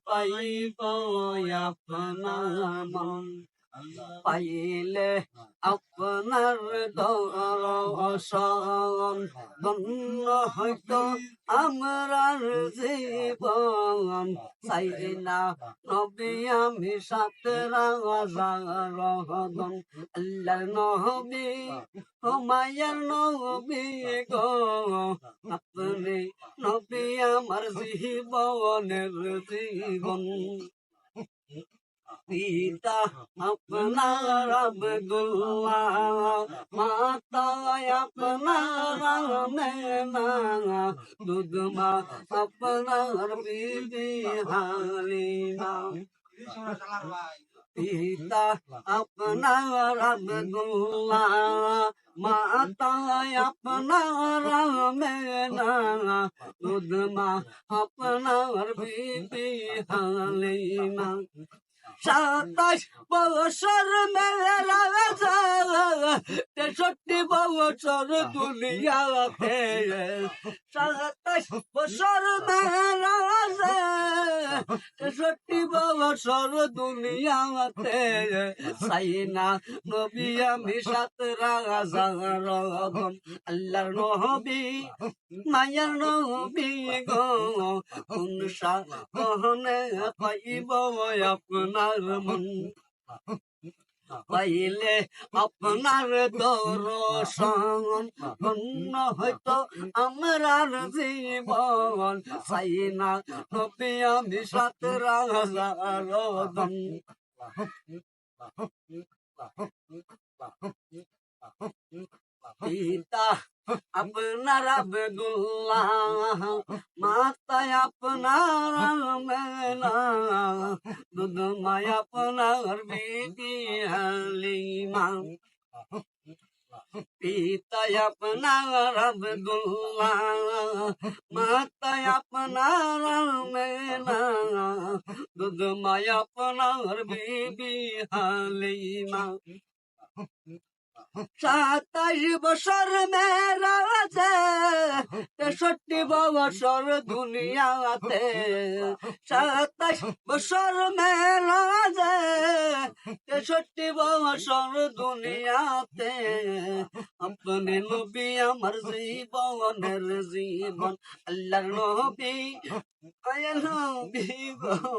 পাইব আপনার মন পাইলে আপনার দর্শন ধন্য হয়তো আমরার জীবন চাই না নবী আমি সাথে রহদন আল্লাহর নবী ও মায়ের নবী গো আপনি নবী আমার জীবনের জীবন পিতা আপনার আব্দুল্লাহ মাতা আপনার আমেনা দুধমা আপনার বিবি হালিমা পিতা আপনার আব্দুল্লাহ মাতা আপনার আমেনা দুধমা আপনার বিবি হালিমা 27 বছর মেলা 63 বছর দুনিয়াতে 27 বছর মেলা 63 বছর দুনিয়াতে সাইনা নবী আমি সাত রাজারগণ আল্লাহর নবী মায়ার নবী গো কোন সাধনে পাইব আপনার মন পাইলে আপনার দর্শন ধন্য হয়তো আমরার জীবন সাইনা নবী আমি সাত রাজারগণ পিতা আপনার আব্দুল্লাহ মাতায় আপনার মেনা দুধমায় আপনার বিবি হালিমা পিতায় আপনার আব্দুল্লাহ মাতায় আপনার মেনা দুধমায় আপনার বিবি হালিমা 27 বছর মেরা 63 বছর দুনিয়াতে 27 বছর মেরা 63 বছর দুনিয়াতে আপনি নবী আমার জীবনের জীবন আল্লাহর নবী আয়া নবী গো